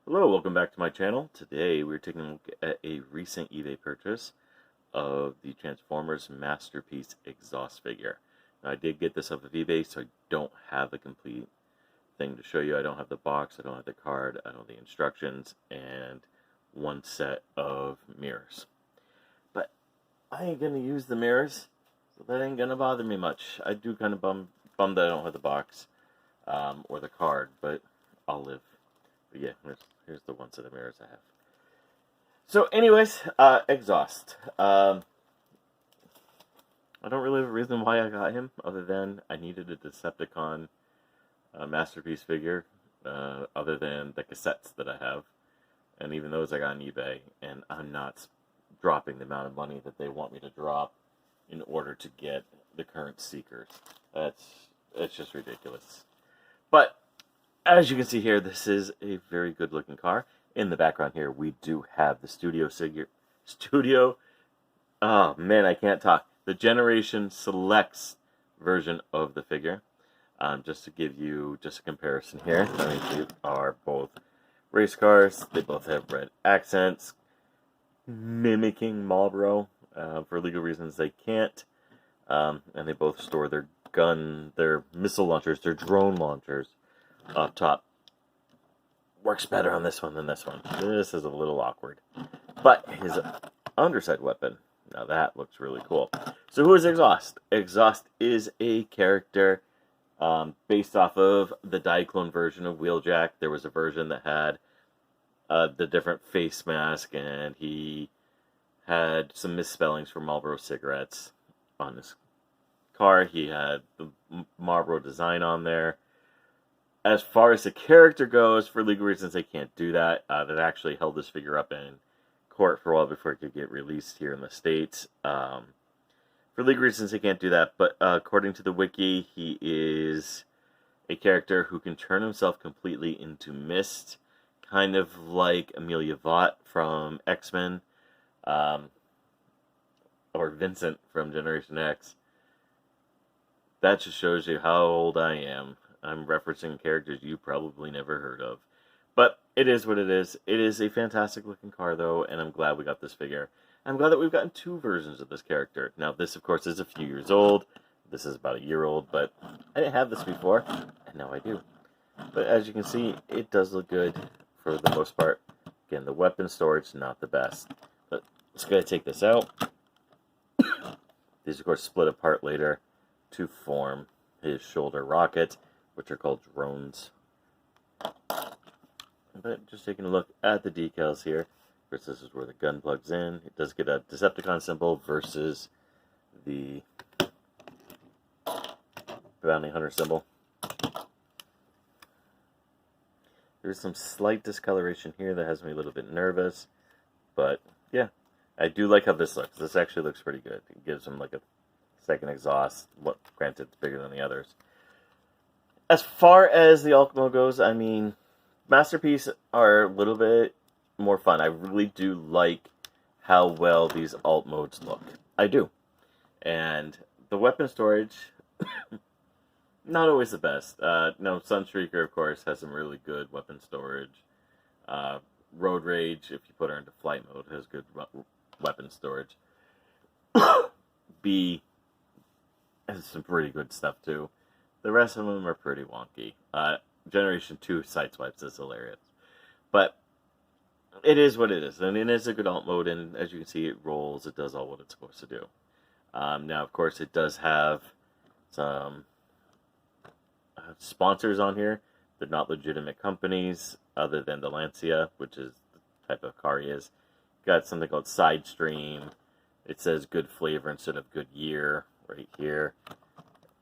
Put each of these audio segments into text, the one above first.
Hello, welcome back to my channel. Today we're taking a look at a recent eBay purchase of the Transformers Masterpiece exhaust figure. Now, I did get this off of eBay, so I don't have the complete thing to show you. I don't have the box, I don't have the card, I don't have the instructions, and one set of mirrors. But I ain't going to use the mirrors, so that ain't going to bother me much. I do kind of bummed that I don't have the box or the card, but I'll live. But yeah, here's the one set of mirrors I have. So anyways, exhaust. I don't really have a reason why I got him, other than I needed a Decepticon Masterpiece figure, other than the cassettes that I have. And even those I got on eBay, and I'm not dropping the amount of money that they want me to drop in order to get the current Seekers. It's just ridiculous. But as you can see here, this is a very good looking car. In the background here, we do have the oh man, I can't talk. The Generation Selects version of the figure. Just to give you just a comparison here. I mean, they are both race cars. They both have red accents, mimicking Marlboro. For legal reasons, they can't. And they both store their missile launchers, their drone launchers up top. Works better on this one than this one. This is a little awkward. But his underside weapon, now that looks really cool. So who is Exhaust? Exhaust is a character based off of the Diaclone version of Wheeljack. There was a version that had the different face mask, and he had some misspellings for Marlboro cigarettes on his car. He had the Marlboro design on there. As far as the character goes, for legal reasons, they can't do that. That actually held this figure up in court for a while before it could get released here in the States. For legal reasons, they can't do that. But according to the wiki, he is a character who can turn himself completely into mist, kind of like Amelia Vaught from X-Men, or Vincent from Generation X. That just shows you how old I am. I'm referencing characters you probably never heard of. But it is what it is. It is a fantastic looking car, though, and I'm glad we got this figure. I'm glad that we've gotten two versions of this character. Now, this, of course, is a few years old. This is about a year old, but I didn't have this before, and now I do. But as you can see, it does look good for the most part. Again, the weapon storage, not the best. But let's go ahead and take this out. These, of course, split apart later to form his shoulder rocket, which are called drones. But just taking a look at the decals here. First, this is where the gun plugs in. It does get a Decepticon symbol versus the Bounty Hunter symbol. There's some slight discoloration here that has me a little bit nervous. But, yeah. I do like how this looks. This actually looks pretty good. It gives him like a second exhaust. Granted, it's bigger than the others. As far as the alt mode goes, I mean, Masterpiece are a little bit more fun. I really do like how well these alt modes look. I do. And the weapon storage, not always the best. No, Sunstreaker, of course, has some really good weapon storage. Road Rage, if you put her into flight mode, has good weapon storage. B has some pretty good stuff, too. The rest of them are pretty wonky. Generation 2 Sideswipes is hilarious. But it is what it is. And it is a good alt mode, and as you can see, it rolls. It does all what it's supposed to do. Now, of course, it does have some sponsors on here. They're not legitimate companies, other than the Lancia, which is the type of car he is. Got something called Sidestream. It says Good Flavor instead of Good Year right here.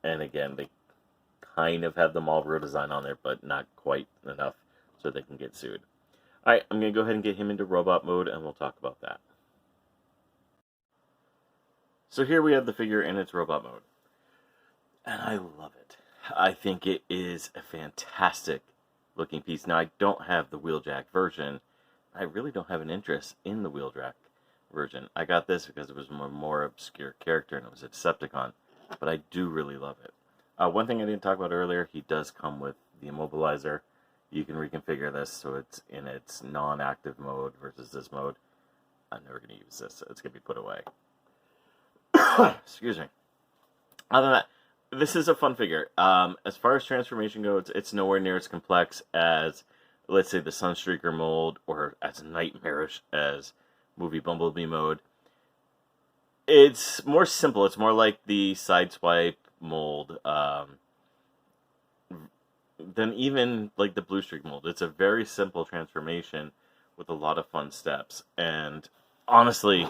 And again, they kind of have the Marlboro design on there, but not quite enough so they can get sued. Alright, I'm going to go ahead and get him into robot mode, and we'll talk about that. So here we have the figure in its robot mode. And I love it. I think it is a fantastic looking piece. Now, I don't have the Wheeljack version. I really don't have an interest in the Wheeljack version. I got this because it was a more obscure character, and it was a Decepticon. But I do really love it. One thing I didn't talk about earlier, he does come with the immobilizer. you can reconfigure this so it's in its non-active mode versus this mode. I'm never going to use this, so it's going to be put away. Excuse me. Other than that, this is a fun figure. As far as transformation goes, it's nowhere near as complex as, let's say, the Sunstreaker mold, or as nightmarish as movie Bumblebee mode. It's more simple. It's more like the Sideswipe mold than even like the Blue Streak mold. It's a very simple transformation with a lot of fun steps. And honestly,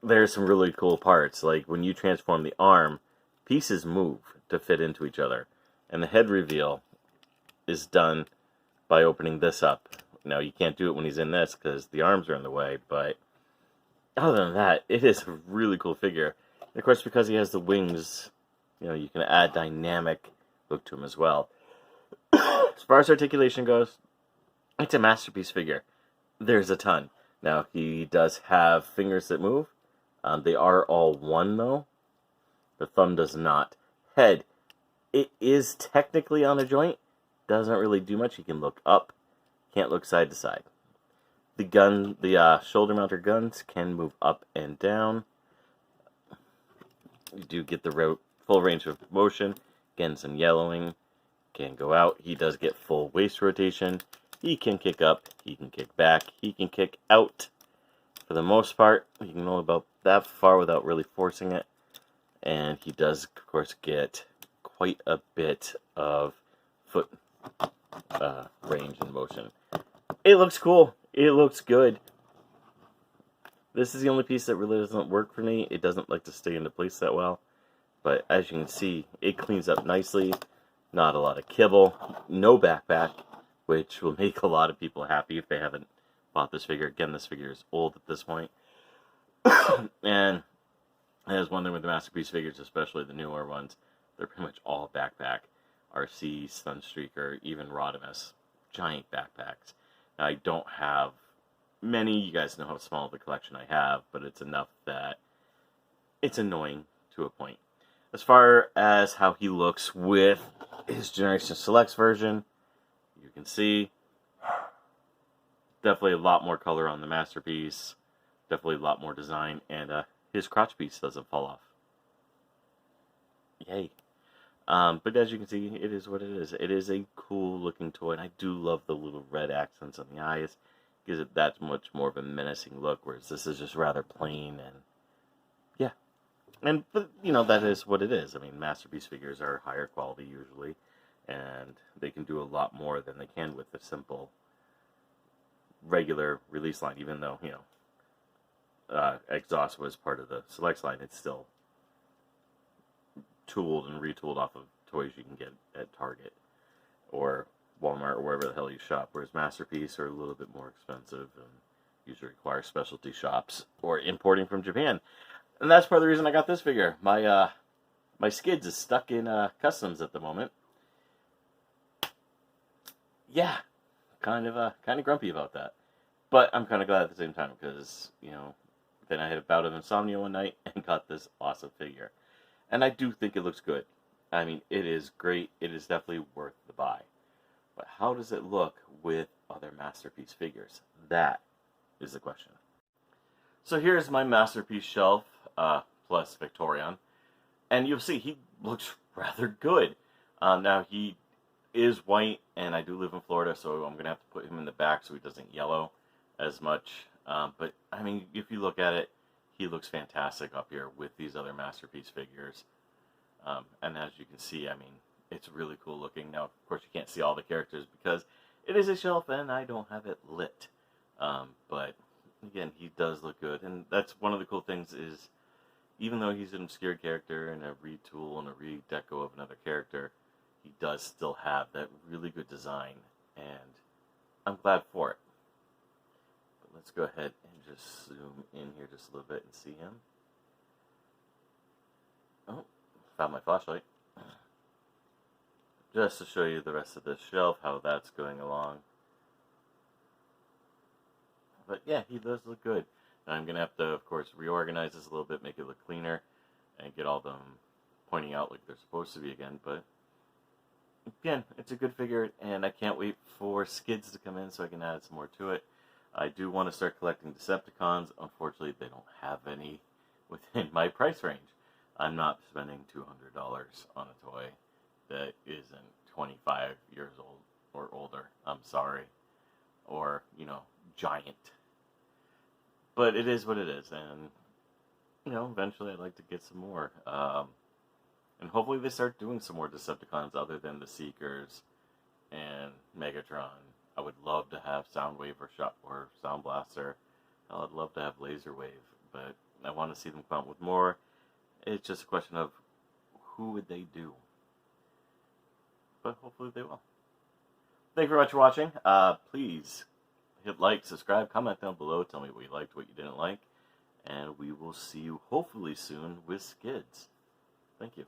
there's some really cool parts. Like when you transform the arm, pieces move to fit into each other. And the head reveal is done by opening this up. Now, you can't do it when he's in this because the arms are in the way, but other than that, it is a really cool figure. And of course, because he has the wings, you know, you can add dynamic look to him as well. As far as articulation goes, it's a masterpiece figure. There's a ton. Now, he does have fingers that move. They are all one, though. The thumb does not. Head, it is technically on a joint. Doesn't really do much. You can look up. Can't look side to side. The shoulder mounted guns can move up and down. You do get the full range of motion. Again, some yellowing. Can go out. He does get full waist rotation. He can kick up. He can kick back. He can kick out. For the most part, you can go about that far without really forcing it. And he does, of course, get quite a bit of foot range and motion. It looks cool. It looks good. This is the only piece that really doesn't work for me. It doesn't like to stay into place that well. But as you can see, it cleans up nicely. Not a lot of kibble. No backpack, which will make a lot of people happy if they haven't bought this figure. Again, this figure is old at this point. And as one thing with the Masterpiece figures, especially the newer ones, they're pretty much all backpack. RC, Sunstreaker, even Rodimus. Giant backpacks. Now, I don't have many. You guys know how small the collection I have, but it's enough that it's annoying to a point. As far as how he looks with his Generation Selects version, you can see definitely a lot more color on the Masterpiece, definitely a lot more design, and his crotch piece doesn't fall off. Yay. But as you can see, it is what it is. It is a cool looking toy, and I do love the little red accents on the eyes. Gives it that much more of a menacing look, whereas this is just rather plain, and yeah. But, you know, that is what it is. I mean, Masterpiece figures are higher quality usually, and they can do a lot more than they can with the simple, regular release line, even though, you know, Exhaust was part of the Selects line. It's still tooled and retooled off of toys you can get at Target or Walmart or wherever the hell you shop, whereas Masterpiece are a little bit more expensive and usually require specialty shops or importing from Japan. And that's part of the reason I got this figure. My Skids is stuck in customs at the moment. Yeah, kind of grumpy about that, but I'm kind of glad at the same time because, you know, then I had a bout of insomnia one night and got this awesome figure. And I do think it looks good. I mean, it is great. It is definitely worth the buy. But how does it look with other Masterpiece figures? That is the question. So here's my Masterpiece shelf, plus Victorion. And you'll see he looks rather good. Now, he is white, and I do live in Florida, so I'm going to have to put him in the back so he doesn't yellow as much. But, I mean, if you look at it, he looks fantastic up here with these other Masterpiece figures. And as you can see, I mean, it's really cool looking. Now, of course, you can't see all the characters because it is a shelf and I don't have it lit. But, again, he does look good. And that's one of the cool things is, even though he's an obscure character and a retool and a redeco of another character, he does still have that really good design. And I'm glad for it. Let's go ahead and just zoom in here just a little bit and see him. Oh, found my flashlight. Just to show you the rest of this shelf, how that's going along. But yeah, he does look good. Now I'm going to have to, of course, reorganize this a little bit, make it look cleaner, and get all them pointing out like they're supposed to be again, but again, it's a good figure, and I can't wait for Skids to come in so I can add some more to it. I do want to start collecting Decepticons. Unfortunately, they don't have any within my price range. I'm not spending $200 on a toy that isn't 25 years old or older. I'm sorry. Or, giant. But it is what it is, and, eventually I'd like to get some more. And hopefully they start doing some more Decepticons other than the Seekers and Megatron. I would love to have Soundwave or Sound Blaster. I'd love to have Laser Wave, but I want to see them come out with more. It's just a question of who would they do. But hopefully they will. Thank you very much for watching. Please hit like, subscribe, comment down below. Tell me what you liked, what you didn't like. And we will see you hopefully soon with Skids. Thank you.